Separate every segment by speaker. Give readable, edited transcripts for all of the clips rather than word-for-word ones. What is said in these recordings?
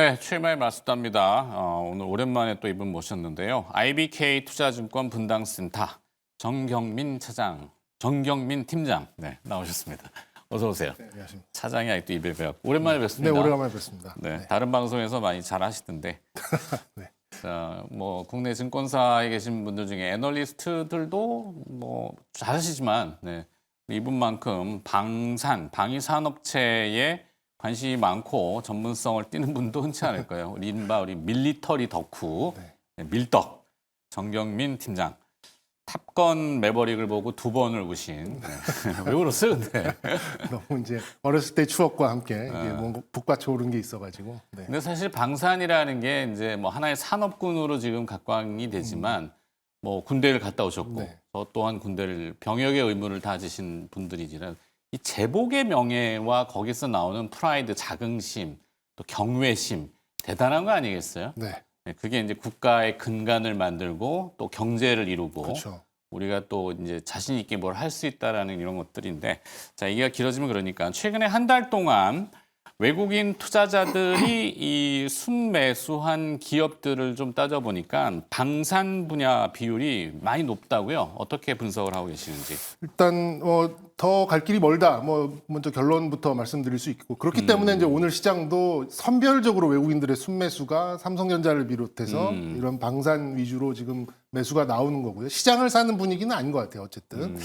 Speaker 1: 네, 최마의 마스터입니다. 오늘 오랜만에 또 이분 모셨는데요. IBK 투자증권 분당센터 정경민 팀장 나오셨습니다. 어서 오세요.
Speaker 2: 네, 안녕하십니까.
Speaker 1: 차장이 아직도 입에 배웠고 오랜만에 뵙습니다.
Speaker 2: 네, 오래간만에 뵙습니다.
Speaker 1: 네, 다른 방송에서 많이 잘 하시던데.
Speaker 2: 네.
Speaker 1: 자, 뭐 국내 증권사에 계신 분들 중에 애널리스트들도 뭐 잘하시지만 이분만큼 방위 산업체에 관심이 많고 전문성을 띠는 분도 흔치 않을 거예요. 이른바 우리 밀리터리 덕후, 밀덕 정경민 팀장. 탑건 매버릭을 보고 2번을 우신. 왜 그러세요, 근데?
Speaker 2: 너무 이제 어렸을 때 추억과 함께 이게 뭔가 북받쳐 오른 게 있어가지고. 네.
Speaker 1: 근데 사실 방산이라는 게 이제 뭐 하나의 산업군으로 지금 각광이 되지만 뭐 군대를 갔다 오셨고
Speaker 2: 네.
Speaker 1: 저 또한 군대를 병역의 의무를 다지신 분들이지만 이 제복의 명예와 거기서 나오는 프라이드, 자긍심, 또 경외심 대단한 거 아니겠어요?
Speaker 2: 네.
Speaker 1: 네, 그게 이제 국가의 근간을 만들고 또 경제를 이루고
Speaker 2: 그렇죠.
Speaker 1: 우리가 또 이제 자신 있게 뭘 할 수 있다라는 이런 것들인데 자, 얘기가 길어지면 그러니까 최근에 한 달 동안 외국인 투자자들이 이 순매수한 기업들을 좀 따져보니까 방산 분야 비율이 많이 높다고요. 어떻게 분석을 하고 계시는지.
Speaker 2: 일단 더 갈 길이 멀다. 뭐 먼저 결론부터 말씀드릴 수 있고 그렇기 때문에 이제 오늘 시장도 선별적으로 외국인들의 순매수가 삼성전자를 비롯해서 이런 방산 위주로 지금 매수가 나오는 거고요. 시장을 사는 분위기는 아닌 것 같아요. 어쨌든.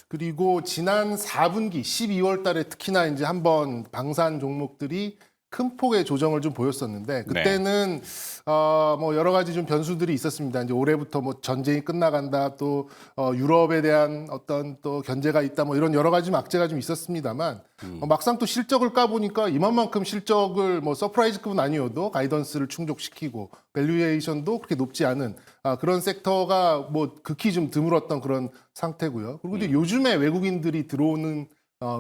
Speaker 2: 그리고 지난 4분기 12월 달에 특히나 이제 한번 방산 종목들이 큰 폭의 조정을 좀 보였었는데 그때는 뭐 여러 가지 좀 변수들이 있었습니다. 이제 올해부터 뭐 전쟁이 끝나간다, 또 유럽에 대한 어떤 또 견제가 있다, 뭐 이런 여러 가지 악재가 좀 있었습니다만 막상 또 실적을 까보니까 이만큼 실적을 뭐 서프라이즈급은 아니어도 가이던스를 충족시키고 밸류에이션도 그렇게 높지 않은 그런 섹터가 뭐 극히 좀 드물었던 그런 상태고요. 그리고 이제 요즘에 외국인들이 들어오는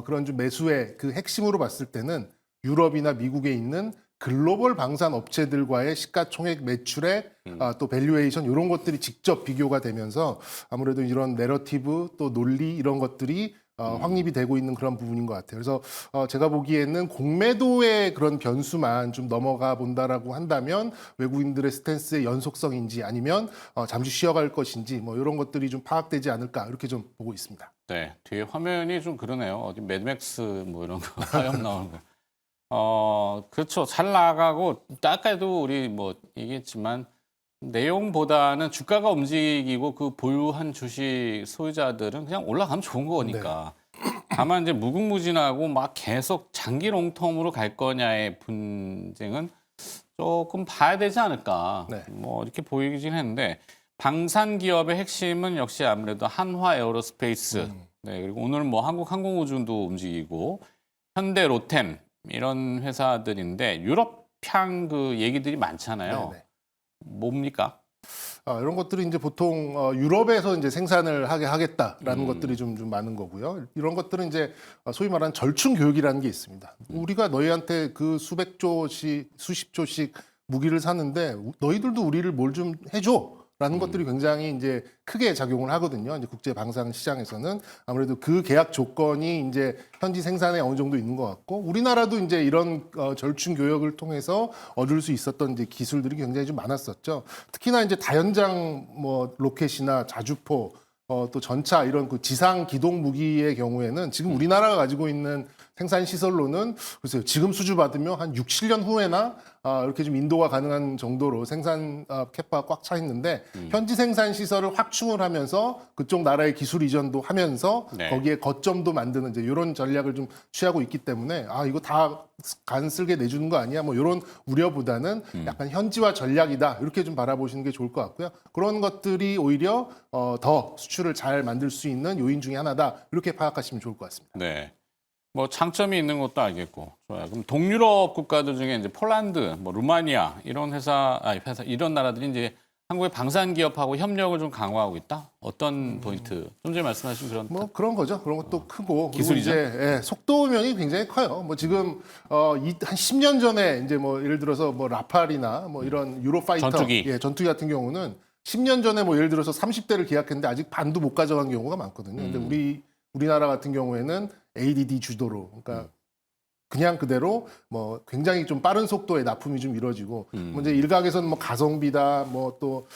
Speaker 2: 그런 좀 매수의 그 핵심으로 봤을 때는 유럽이나 미국에 있는 글로벌 방산 업체들과의 시가총액 매출액 또 밸류에이션 이런 것들이 직접 비교가 되면서 아무래도 이런 내러티브 또 논리 이런 것들이 확립이 되고 있는 그런 부분인 것 같아요. 그래서 제가 보기에는 공매도의 그런 변수만 좀 넘어가 본다라고 한다면 외국인들의 스탠스의 연속성인지 아니면 잠시 쉬어갈 것인지 뭐 이런 것들이 좀 파악되지 않을까 이렇게 좀 보고 있습니다.
Speaker 1: 네, 뒤에 화면이 좀 그러네요. 어디 매드맥스 뭐 이런 거 화염 나오는 거. 그렇죠. 잘 나가고 아까도 우리 뭐 얘기했지만 내용보다는 주가가 움직이고 그 보유한 주식 소유자들은 그냥 올라가면 좋은 거니까. 다만 이제 무궁무진하고 막 계속 장기 롱텀으로 갈 거냐의 분쟁은 조금 봐야 되지 않을까.
Speaker 2: 네.
Speaker 1: 뭐 이렇게 보이긴 했는데 방산 기업의 핵심은 역시 아무래도 한화 에어로스페이스. 네, 그리고 오늘 뭐 한국항공우주도 움직이고 현대 로템 이런 회사들인데 유럽향 그 얘기들이 많잖아요.
Speaker 2: 네네.
Speaker 1: 뭡니까?
Speaker 2: 이런 것들이 이제 보통 유럽에서 이제 생산을 하게 하겠다라는 것들이 좀 많은 거고요. 이런 것들은 이제 소위 말하는 절충 교육이라는 게 있습니다. 우리가 너희한테 그 수백 조씩, 수십 조씩 무기를 사는데 너희들도 우리를 뭘 좀 해줘. 라는 것들이 굉장히 이제 크게 작용을 하거든요. 이제 국제 방산 시장에서는 아무래도 그 계약 조건이 이제 현지 생산에 어느 정도 있는 것 같고 우리나라도 이제 이런 절충 교역을 통해서 얻을 수 있었던 이제 기술들이 굉장히 좀 많았었죠. 특히나 이제 다연장 뭐 로켓이나 자주포 또 전차 이런 그 지상 기동 무기의 경우에는 지금 우리나라가 가지고 있는 생산 시설로는 글쎄요 지금 수주 받으면 한 6, 7년 후에나 이렇게 좀 인도가 가능한 정도로 생산 캐파가 꽉 차 있는데 현지 생산 시설을 확충을 하면서 그쪽 나라의 기술 이전도 하면서 거기에 거점도 만드는 이제 이런 전략을 좀 취하고 있기 때문에 이거 다 간 쓸게 내주는 거 아니야? 뭐 이런 우려보다는 약간 현지화 전략이다 이렇게 좀 바라보시는 게 좋을 것 같고요. 그런 것들이 오히려 더 수출을 잘 만들 수 있는 요인 중에 하나다 이렇게 파악하시면 좋을 것 같습니다.
Speaker 1: 네. 뭐 장점이 있는 것도 알겠고 좋아요. 그럼 동유럽 국가들 중에 이제 폴란드, 뭐 루마니아 이런 회사 이런 나라들이 이제 한국의 방산 기업하고 협력을 좀 강화하고 있다. 어떤 포인트? 좀 전에 말씀하신 그런
Speaker 2: 뭐 그런 거죠. 그런 것도 크고
Speaker 1: 기술이죠?
Speaker 2: 그리고 이제 속도면이 굉장히 커요. 뭐 지금 한 10년 전에 이제 뭐 예를 들어서 뭐 라팔이나 뭐 이런 유로파이터
Speaker 1: 전투기.
Speaker 2: 전투기 같은 경우는 10년 전에 뭐 예를 들어서 30대를 계약했는데 아직 반도 못 가져간 경우가 많거든요. 근데 우리나라 같은 경우에는 ADD 주도로 그러니까 그냥 그대로 뭐 굉장히 좀 빠른 속도의 납품이 좀 이루어지고 뭐 이제 일각에서는 뭐 가성비다 뭐 또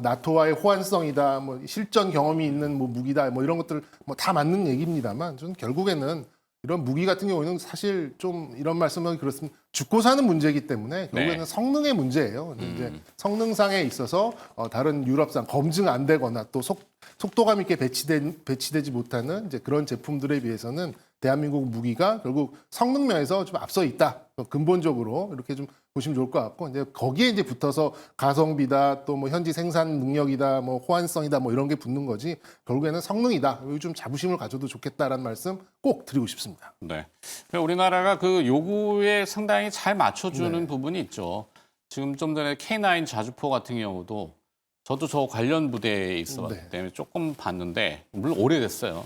Speaker 2: 나토와의 호환성이다 뭐 실전 경험이 있는 뭐 무기다 뭐 이런 것들 뭐 다 맞는 얘기입니다만 저는 결국에는 이런 무기 같은 경우에는 사실 좀 이런 말씀은 그렇습니다. 죽고 사는 문제이기 때문에 결국에는
Speaker 1: 네.
Speaker 2: 성능의 문제예요. 근데 이제 성능상에 있어서 다른 유럽산 검증 안 되거나 또 속도감 있게 배치되지 못하는 이제 그런 제품들에 비해서는 대한민국 무기가 결국 성능 면에서 좀 앞서 있다. 근본적으로 이렇게 좀 보시면 좋을 것 같고 이제 거기에 이제 붙어서 가성비다 또 뭐 현지 생산 능력이다 뭐 호환성이다 뭐 이런 게 붙는 거지 결국에는 성능이다. 여기 좀 자부심을 가져도 좋겠다라는 말씀 꼭 드리고 싶습니다.
Speaker 1: 네. 그러니까 우리나라가 그 요구에 상당히 잘 맞춰주는 부분이 있죠. 지금 좀 전에 K9 자주포 같은 경우도 저도 저 관련 부대에 있었기 때문에 조금 봤는데 물론 오래됐어요.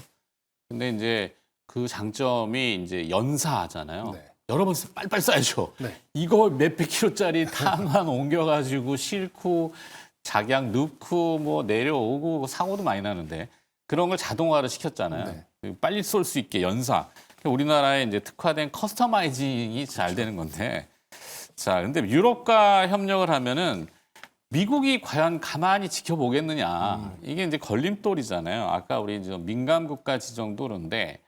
Speaker 1: 근데 이제 그 장점이 이제 연사하잖아요.
Speaker 2: 네.
Speaker 1: 여러 번 빨리빨리 쏴야죠.
Speaker 2: 네.
Speaker 1: 이거 몇백 킬로짜리 탄만 옮겨가지고 싣고 작약 넣고 뭐 내려오고 사고도 많이 나는데 그런 걸 자동화를 시켰잖아요. 빨리 쏠 수 있게 연사. 우리나라에 이제 특화된 커스터마이징이 잘 되는 건데 자, 근데 유럽과 협력을 하면은 미국이 과연 가만히 지켜보겠느냐. 이게 이제 걸림돌이잖아요. 아까 우리 이제 민감 국가 지정도 그런데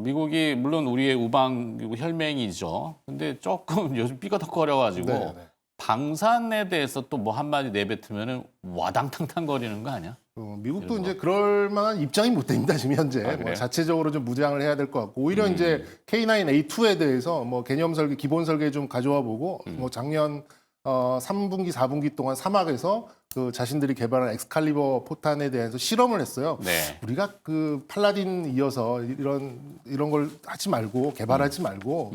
Speaker 1: 미국이 물론 우리의 우방 혈맹이죠. 근데 조금 요즘 삐거덕거려가지고
Speaker 2: 네, 네.
Speaker 1: 방산에 대해서 또 뭐 한마디 내뱉으면은 와당탕탕 거리는 거 아니야?
Speaker 2: 미국도 이제 그럴 만한 입장이 못 됩니다, 지금 현재. 뭐
Speaker 1: 그래요?
Speaker 2: 자체적으로 좀 무장을 해야 될 것 같고. 오히려 이제 K9A2에 대해서 뭐 개념 설계, 기본 설계 좀 가져와 보고, 뭐 작년 3분기, 4분기 동안 사막에서 그 자신들이 개발한 엑스칼리버 포탄에 대해서 실험을 했어요.
Speaker 1: 네.
Speaker 2: 우리가 그 팔라딘 이어서 이런 걸 하지 말고, 개발하지 말고,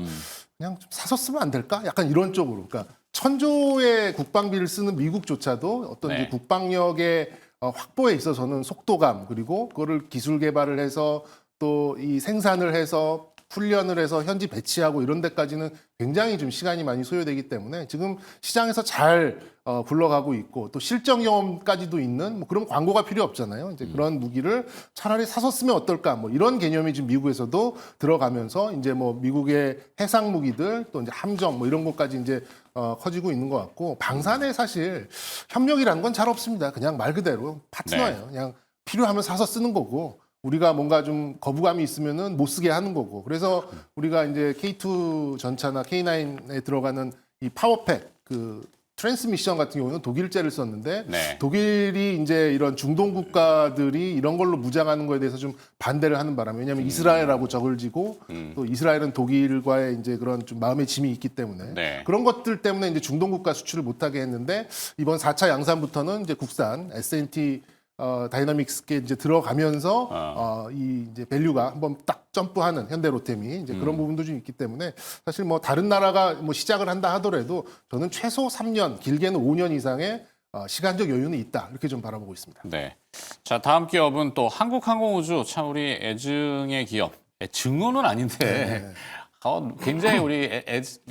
Speaker 2: 그냥 좀 사서 쓰면 안 될까? 약간 이런 쪽으로. 그러니까 천조의 국방비를 쓰는 미국조차도 어떤 이제
Speaker 1: 네.
Speaker 2: 국방력의 확보에 있어서는 속도감 그리고 그거를 기술 개발을 해서 또 이 생산을 해서 훈련을 해서 현지 배치하고 이런 데까지는 굉장히 좀 시간이 많이 소요되기 때문에 지금 시장에서 잘 굴러가고 있고 또 실전 경험까지도 있는 뭐 그런 광고가 필요 없잖아요. 이제 그런 무기를 차라리 사서 쓰면 어떨까 뭐 이런 개념이 지금 미국에서도 들어가면서 이제 뭐 미국의 해상 무기들 또 이제 함정 뭐 이런 것까지 이제 커지고 있는 것 같고 방산에 사실 협력이라는 건 잘 없습니다. 그냥 말 그대로 파트너예요. 그냥 필요하면 사서 쓰는 거고 우리가 뭔가 좀 거부감이 있으면은 못 쓰게 하는 거고. 그래서 우리가 이제 K2 전차나 K9에 들어가는 이 파워팩 그 트랜스미션 같은 경우는 독일제를 썼는데
Speaker 1: 네.
Speaker 2: 독일이 이제 이런 중동 국가들이 이런 걸로 무장하는 거에 대해서 좀 반대를 하는 바람에 왜냐하면 이스라엘하고 적을 지고 또 이스라엘은 독일과의 이제 그런 좀 마음의 짐이 있기 때문에
Speaker 1: 네.
Speaker 2: 그런 것들 때문에 이제 중동 국가 수출을 못하게 했는데 이번 4차 양산부터는 이제 국산 S&T 다이나믹스게 이제 들어가면서 이 이제 밸류가 한번 딱 점프하는 현대로템이 이제 그런 부분도 좀 있기 때문에 사실 뭐 다른 나라가 뭐 시작을 한다 하더라도 저는 최소 3년 길게는 5년 이상의 시간적 여유는 있다 이렇게 좀 바라보고 있습니다.
Speaker 1: 네. 자, 다음 기업은 또 한국항공우주 참 우리 애증의 기업. 애증은 아닌데 굉장히 우리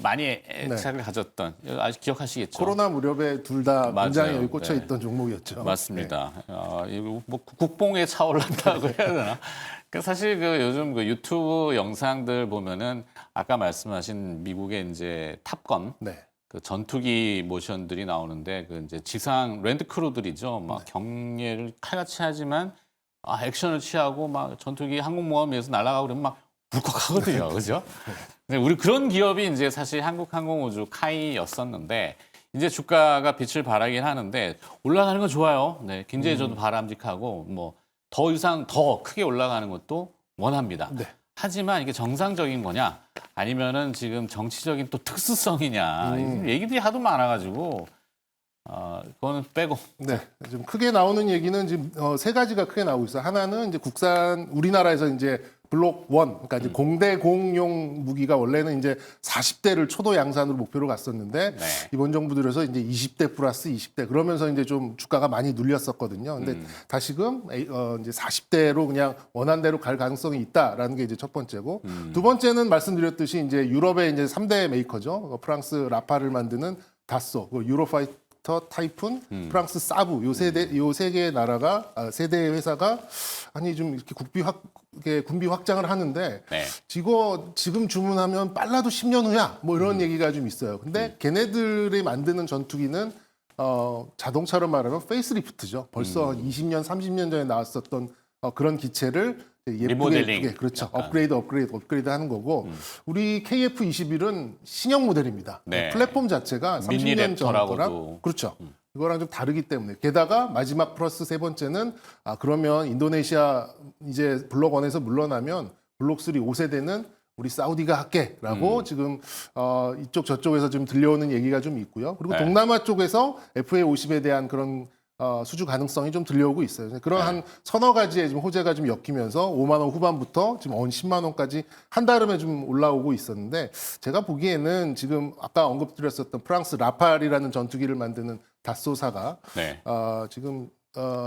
Speaker 1: 많이 애착을 가졌던 아직 기억하시겠죠?
Speaker 2: 코로나 무렵에 둘 다
Speaker 1: 맞아요.
Speaker 2: 굉장히 여기 꽂혀
Speaker 1: 네.
Speaker 2: 있던 종목이었죠.
Speaker 1: 맞습니다. 이거 뭐 국뽕에 차올랐다고 해야 되나? 그 사실 그 요즘 그 유튜브 영상들 보면은 아까 말씀하신 미국의 이제 탑건
Speaker 2: 네.
Speaker 1: 그 전투기 모션들이 나오는데 그 이제 지상 랜드 크루들이죠. 막 경례를 칼같이 하지만 액션을 취하고 막 전투기 항공모함 위에서 날아가고 그러면 막 울컥하거든요. 그죠? 근데 우리 그런 기업이 이제 사실 한국항공우주 카이였었는데 이제 주가가 빛을 발하긴 하는데 올라가는 건 좋아요. 네, 굉장히 저도 바람직하고 뭐 더 이상 더 크게 올라가는 것도 원합니다.
Speaker 2: 네.
Speaker 1: 하지만 이게 정상적인 거냐 아니면은 지금 정치적인 또 특수성이냐 얘기들이 하도 많아가지고 그거는 빼고.
Speaker 2: 네, 좀 크게 나오는 얘기는 지금 세 가지가 크게 나오고 있어요. 하나는 이제 국산 우리나라에서 이제 블록 1, 그러니까 이제 공대공용 무기가 원래는 이제 40대를 초도 양산으로 목표로 갔었는데
Speaker 1: 네.
Speaker 2: 이번 정부 들어서 이제 20대 플러스 20대 그러면서 이제 좀 주가가 많이 눌렸었거든요. 근데 다시금 이제 40대로 그냥 원한대로 갈 가능성이 있다라는 게 이제 첫 번째고 두 번째는 말씀드렸듯이 이제 유럽의 이제 3대 메이커죠. 프랑스 라파를 만드는 다소, 유로파이터 러스터, 타이푼, 프랑스 사브 요 세 개의 나라가 세대의 회사가 아니 좀 이렇게 군비 확장을 하는데
Speaker 1: 네.
Speaker 2: 지금 주문하면 빨라도 10년 후야 뭐 이런 얘기가 좀 있어요. 근데 걔네들이 만드는 전투기는 자동차로 말하면 페이스리프트죠. 벌써 한 20년, 30년 전에 나왔었던 그런 기체를
Speaker 1: 리모델링.
Speaker 2: 예쁘게 그렇죠.
Speaker 1: 약간.
Speaker 2: 업그레이드 하는 거고 우리 KF-21은 신형 모델입니다.
Speaker 1: 네.
Speaker 2: 플랫폼 자체가 30년 전
Speaker 1: 미니랩터라고도.
Speaker 2: 거랑 그렇죠. 이거랑 좀 다르기 때문에 게다가 마지막 플러스 세 번째는 그러면 인도네시아 이제 블록 1에서 물러나면 블록 3 5세대는 우리 사우디가 할게라고 지금 이쪽 저쪽에서 좀 들려오는 얘기가 좀 있고요. 그리고
Speaker 1: 네.
Speaker 2: 동남아 쪽에서 FA50에 대한 그런 수주 가능성이 좀 들려오고 있어요. 그런 한 서너 가지의 좀 호재가 좀 엮이면서 5만 원 후반부터 지금 10만 원까지 한 달음에 좀 올라오고 있었는데 제가 보기에는 지금 아까 언급드렸었던 프랑스 라팔이라는 전투기를 만드는 다쏘사가
Speaker 1: 네.
Speaker 2: 지금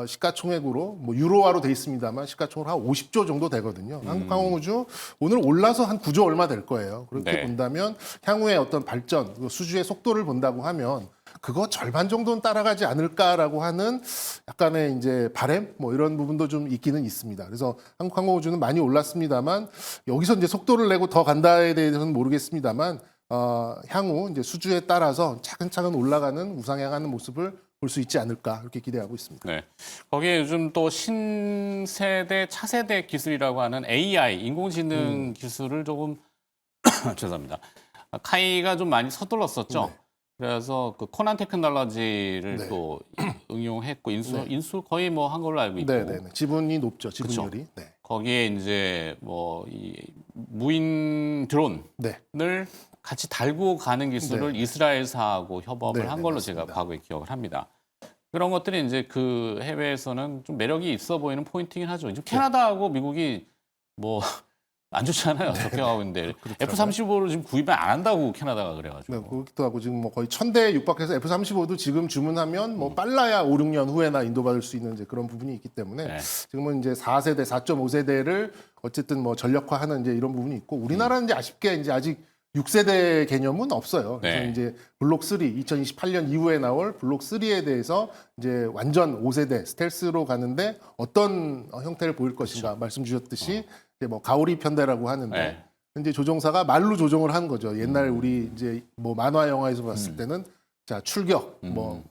Speaker 2: 시가총액으로 뭐 유로화로 돼 있습니다만 시가총액 한 50조 정도 되거든요. 한국항공우주 오늘 올라서 한 9조 얼마 될 거예요. 그렇게
Speaker 1: 네.
Speaker 2: 본다면 향후의 어떤 발전, 수주의 속도를 본다고 하면 그거 절반 정도는 따라가지 않을까라고 하는 약간의 이제 바램 뭐 이런 부분도 좀 있기는 있습니다. 그래서 한국항공우주는 많이 올랐습니다만 여기서 이제 속도를 내고 더 간다에 대해서는 모르겠습니다만 향후 이제 수주에 따라서 차근차근 올라가는 우상향하는 모습을 볼 수 있지 않을까 이렇게 기대하고 있습니다.
Speaker 1: 네. 거기에 요즘 또 신세대 차세대 기술이라고 하는 AI 인공지능 기술을 조금 죄송합니다. 카이가 좀 많이 서둘렀었죠.
Speaker 2: 네.
Speaker 1: 그래서 그 코난 테크놀로지를
Speaker 2: 네.
Speaker 1: 또 응용했고 인수 거의 뭐 한 걸로 알고 있고.
Speaker 2: 네. 지분이 높죠. 지분율이. 네.
Speaker 1: 거기에 이제 뭐 이 무인 드론을
Speaker 2: 네.
Speaker 1: 같이 달고 가는 기술을 이스라엘사하고 협업을
Speaker 2: 네,
Speaker 1: 한
Speaker 2: 네,
Speaker 1: 걸로
Speaker 2: 맞습니다.
Speaker 1: 제가 과거에 기억을 합니다. 그런 것들이 이제 그 해외에서는 좀 매력이 있어 보이는 포인트긴 하죠. 지금 캐나다하고 미국이 뭐 안 좋잖아요. 적격하고 있는데 F-35를 지금 구입을 안 한다고 캐나다가 그래가지고.
Speaker 2: 네, 그렇기도 하고 지금 뭐 거의 1000대 육박해서 F-35도 지금 주문하면 뭐 빨라야 5, 6년 후에나 인도받을 수 있는 이제 그런 부분이 있기 때문에
Speaker 1: 네.
Speaker 2: 지금은 이제 4세대, 4.5세대를 어쨌든 뭐 전력화하는 이제 이런 부분이 있고 우리나라는 이제 아쉽게 이제 아직 6세대 개념은 없어요. 그래서
Speaker 1: 네.
Speaker 2: 이제 블록 3 2028년 이후에 나올 블록 3에 대해서 이제 완전 5세대 스텔스로 가는데 어떤 형태를 보일 것인가 말씀 주셨듯이 이제 뭐 가오리 편대라고 하는데
Speaker 1: 네.
Speaker 2: 이제 조종사가 말로 조종을 하는 거죠. 옛날 우리 이제 뭐 만화 영화에서 봤을 때는 자 출격 뭐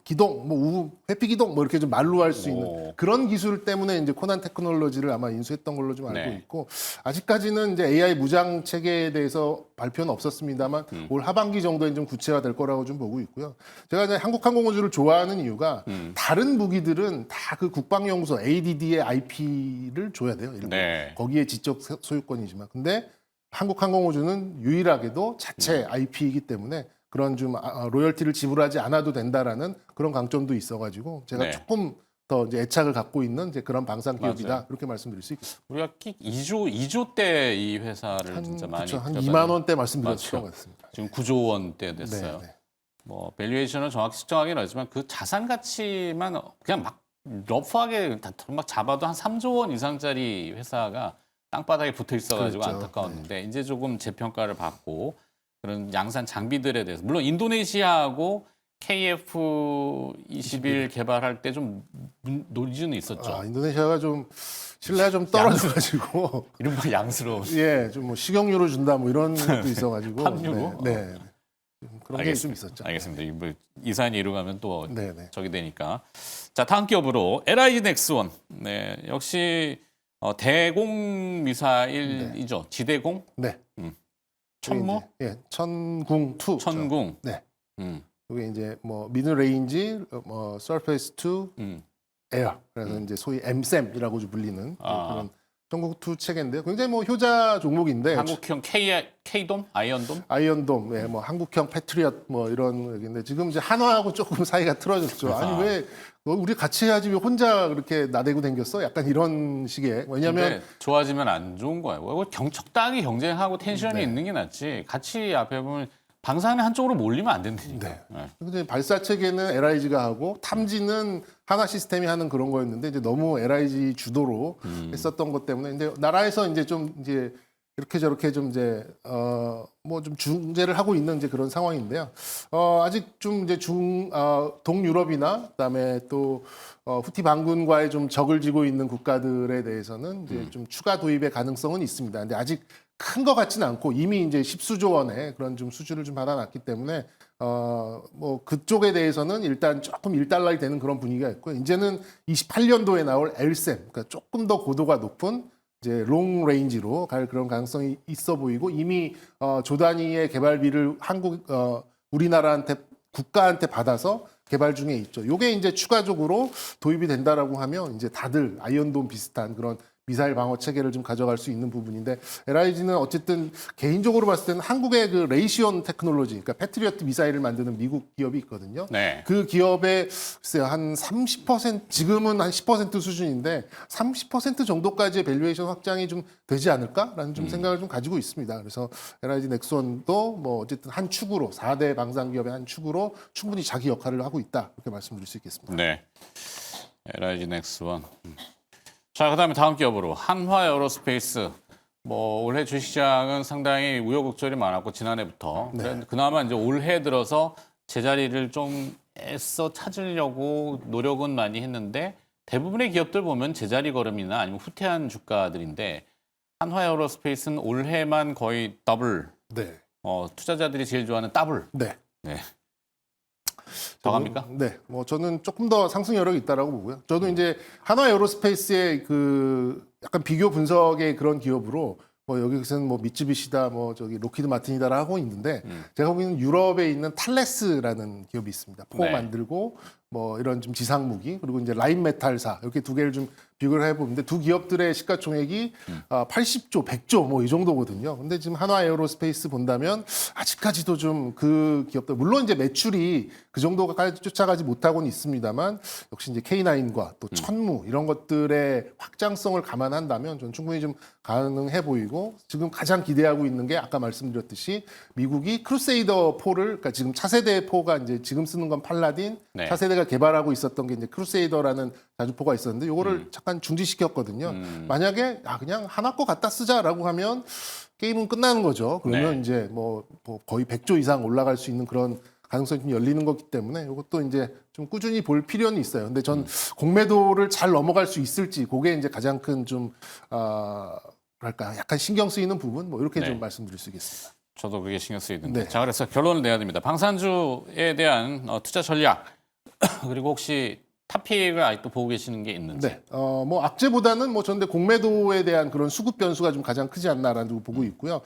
Speaker 2: 기동 뭐 회피 기동 뭐 이렇게 좀 말로 할 수 있는
Speaker 1: 오.
Speaker 2: 그런 기술 때문에 이제 코난 테크놀로지를 아마 인수했던 걸로 좀 알고
Speaker 1: 네.
Speaker 2: 있고 아직까지는 이제 AI 무장 체계에 대해서 발표는 없었습니다만 올 하반기 정도에 좀 구체화될 거라고 좀 보고 있고요. 제가 이제 한국항공우주를 좋아하는 이유가 다른 무기들은 다 그 국방연구소 ADD의 IP를 줘야 돼요. 일본.
Speaker 1: 네.
Speaker 2: 거기에 지적 소유권이지만 근데 한국항공우주는 유일하게도 자체 IP이기 때문에 그런 좀 로열티를 지불하지 않아도 된다라는 그런 강점도 있어가지고 제가
Speaker 1: 네.
Speaker 2: 조금 더 이제 애착을 갖고 있는 이제 그런 방산 기업이다
Speaker 1: 맞아요.
Speaker 2: 이렇게 말씀드릴 수 있겠습니다.
Speaker 1: 우리가 2조 때 이 회사를 진짜 많이
Speaker 2: 그쵸, 한
Speaker 1: 들여다봤는데
Speaker 2: 2만 원대 말씀드렸던
Speaker 1: 맞죠.
Speaker 2: 것 같습니다.
Speaker 1: 지금 9조 원대 됐어요.
Speaker 2: 네.
Speaker 1: 뭐 밸류에이션을 정확히 측정하기는 어렵지만 그 자산 가치만 그냥 막 러프하게 막 잡아도 한 3조 원 이상짜리 회사가 땅바닥에 붙어 있어가지고
Speaker 2: 그렇죠.
Speaker 1: 안타까웠는데 이제 조금 재평가를 받고 그런 양산 장비들에 대해서 물론 인도네시아하고 KF-21 개발할 때 좀 논의는 있었죠.
Speaker 2: 인도네시아가 좀 신뢰가 좀 떨어져가지고
Speaker 1: 이른바 양스러운.
Speaker 2: 예, 좀 뭐 식용유로 준다 뭐 이런 것도 있어가지고
Speaker 1: 팜유로?
Speaker 2: 네. 그런 게 좀 있었죠.
Speaker 1: 알겠습니다. 뭐 이산이 이루가면 또
Speaker 2: 네.
Speaker 1: 적이 되니까. 자, 다음 기업으로 LIG 넥스원. 네, 역시 대공 미사일이죠. 지대공,
Speaker 2: 네.
Speaker 1: 천무,
Speaker 2: 예, 천궁 2.
Speaker 1: 천궁.
Speaker 2: 네.
Speaker 1: 음,
Speaker 2: 이게 이제 뭐 미드 레인지, 뭐 서페이스 투
Speaker 1: 음.
Speaker 2: 에어. 그래서 이제 소위 MSAM이라고 불리는
Speaker 1: 아.
Speaker 2: 그런 천궁 2 체계인데요. 굉장히 뭐 효자 종목인데
Speaker 1: 한국형 K돔, 아이언돔.
Speaker 2: 아이언돔, 예, 뭐 한국형 패트리엇 뭐 이런 얘기인데 지금 이제 한화하고 조금 사이가 틀어졌죠. 아니 왜 우리 같이 해야지 왜 혼자 그렇게 나대고 댕겼어? 약간 이런 식의. 왜냐하면
Speaker 1: 근데 좋아지면 안 좋은 거예요. 이거 적당히 경쟁하고 텐션이 있는 게 낫지. 같이 앞에 보면 방사능 한쪽으로 몰리면 안 된다니까.
Speaker 2: 네. 근데 발사 체계는 LIG가 하고 탐지는 하나 시스템이 하는 그런 거였는데 이제 너무 LIG 주도로 했었던 것 때문에 이제 나라에서 이제 좀 이제 이렇게 저렇게 좀 이제 뭐 좀 중재를 하고 있는 이제 그런 상황인데요. 아직 좀 이제 동유럽이나 그다음에 또 후티 반군과의 좀 적을 지고 있는 국가들에 대해서는 이제 좀 추가 도입의 가능성은 있습니다. 근데 아직 큰 것 같지는 않고 이미 이제 10수조 원의 그런 좀 수주를 좀 받아놨기 때문에 뭐 그쪽에 대해서는 일단 조금 일단락이 되는 그런 분위기가 있고 이제는 28년도에 나올 엘셈, 그러니까 조금 더 고도가 높은 이제 롱 레인지로 갈 그런 가능성이 있어 보이고 이미 조 단위의 개발비를 우리나라한테 국가한테 받아서 개발 중에 있죠. 요게 이제 추가적으로 도입이 된다라고 하면 이제 다들 아이언돔 비슷한 그런 미사일 방어 체계를 좀 가져갈 수 있는 부분인데 LIG는 어쨌든 개인적으로 봤을 때는 한국의 그 레이시온 테크놀로지, 그러니까 패트리어트 미사일을 만드는 미국 기업이 있거든요.
Speaker 1: 네.
Speaker 2: 그 기업의 글쎄요, 한 30%, 지금은 한 10% 수준인데 30% 정도까지의 밸류에이션 확장이 좀 되지 않을까라는 좀 생각을 좀 가지고 있습니다. 그래서 LIG 넥슨도 뭐 어쨌든 한 축으로 4대 방산 기업의 한 축으로 충분히 자기 역할을 하고 있다 이렇게 말씀드릴 수 있겠습니다.
Speaker 1: 네. LIG 넥스원. 자, 그다음에 다음 기업으로 한화 에어로스페이스. 뭐 올해 주식시장은 상당히 우여곡절이 많았고 지난해부터 그나마 이제 올해 들어서 제자리를 좀 애써 찾으려고 노력은 많이 했는데 대부분의 기업들 보면 제자리 걸음이나 아니면 후퇴한 주가들인데 한화 에어로스페이스는 올해만 거의 더블.
Speaker 2: 네.
Speaker 1: 투자자들이 제일 좋아하는 더블.
Speaker 2: 네.
Speaker 1: 네. 더 갑니까?
Speaker 2: 네, 뭐 저는 조금 더 상승 여력이 있다라고 보고요. 저도 이제 한화 에어로스페이스의 그 약간 비교 분석의 그런 기업으로 뭐 여기서는 뭐 미쯔비시다, 뭐 저기 로키드 마틴이다라 하고 있는데 제가 보기에는 유럽에 있는 탈레스라는 기업이 있습니다. 포
Speaker 1: 네.
Speaker 2: 만들고 뭐 이런 좀 지상 무기 그리고 이제 라인 메탈사 이렇게 두 개를 좀 비교를 해보는데 두 기업들의 시가총액이 80조, 100조 뭐 이 정도거든요. 근데 지금 한화 에어로스페이스 본다면 아직까지도 좀 그 기업들 물론 이제 매출이 그 정도까지 쫓아가지 못하고는 있습니다만 역시 이제 K9과 또 천무 이런 것들의 확장성을 감안한다면 저는 충분히 좀 가능해 보이고 지금 가장 기대하고 있는 게 아까 말씀드렸듯이 미국이 크루세이더 4를 그러니까 지금 차세대 4가 이제 지금 쓰는 건 팔라딘
Speaker 1: 네.
Speaker 2: 차세대가 개발하고 있었던 게 이제 크루세이더라는 자주포가 있었는데 요거를 잠깐 중지시켰거든요. 만약에 그냥 하나 거 갖다 쓰자라고 하면 게임은 끝나는 거죠. 그러면
Speaker 1: 네.
Speaker 2: 이제 뭐 거의 100조 이상 올라갈 수 있는 그런 가능성이 좀 열리는 거기 때문에 이것도 이제 좀 꾸준히 볼 필요는 있어요. 근데 전 공매도를 잘 넘어갈 수 있을지 그게 이제 가장 큰 좀 뭐랄까 약간 신경 쓰이는 부분 뭐 이렇게
Speaker 1: 네.
Speaker 2: 좀 말씀드릴 수 있겠습니다.
Speaker 1: 저도 그게 신경 쓰이는데.
Speaker 2: 네.
Speaker 1: 자, 그래서 결론을 내야 됩니다. 방산주에 대한 투자 전략 그리고 혹시 탑픽을 아직도 보고 계시는 게 있는지.
Speaker 2: 네, 뭐 악재보다는 뭐 전데 공매도에 대한 그런 수급 변수가 좀 가장 크지 않나라는 보고 있고요.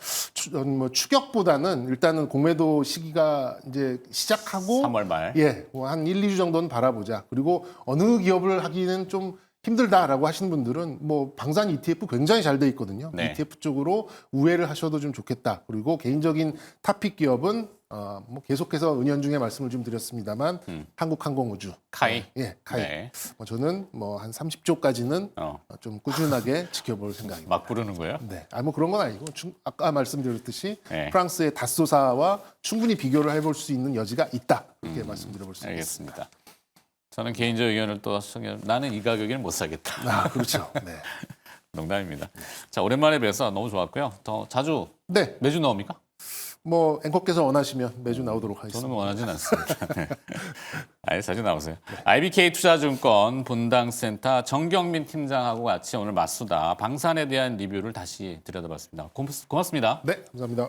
Speaker 2: 뭐 추격보다는 일단은 공매도 시기가 이제 시작하고
Speaker 1: 3월 말.
Speaker 2: 뭐 한 1, 2주 정도는 바라보자. 그리고 어느 기업을 하기는 좀 힘들다라고 하시는 분들은 뭐 방산 ETF 굉장히 잘 돼 있거든요.
Speaker 1: 네.
Speaker 2: ETF 쪽으로 우회를 하셔도 좀 좋겠다. 그리고 개인적인 탑픽 기업은 뭐 계속해서 은연중에 말씀을 좀 드렸습니다만 한국항공우주
Speaker 1: 카이.
Speaker 2: 카이.
Speaker 1: 네.
Speaker 2: 뭐 저는 뭐 한 30조까지는 좀 꾸준하게 지켜볼 생각입니다.
Speaker 1: 막 부르는 거예요?
Speaker 2: 네, 뭐 그런 건 아니고 아까 말씀드렸듯이
Speaker 1: 네.
Speaker 2: 프랑스의 다소사와 충분히 비교를 해볼 수 있는 여지가 있다 이렇게 말씀드려볼 수 있겠습니다.
Speaker 1: 알겠습니다. 저는 개인적 의견을 또 나는 이 가격에는 못 사겠다.
Speaker 2: 그렇죠. 네.
Speaker 1: 농담입니다. 자, 오랜만에 뵈서 너무 좋았고요. 더 자주
Speaker 2: 네,
Speaker 1: 매주 나옵니까?
Speaker 2: 뭐 앵커께서 원하시면 매주 나오도록 하겠습니다.
Speaker 1: 저는 원하진 않습니다. 네. 아예 자주 나오세요. IBK 투자증권 분당센터 정경민 팀장하고 같이 오늘 맞수다 방산에 대한 리뷰를 다시 들여다봤습니다. 고맙습니다.
Speaker 2: 네, 감사합니다.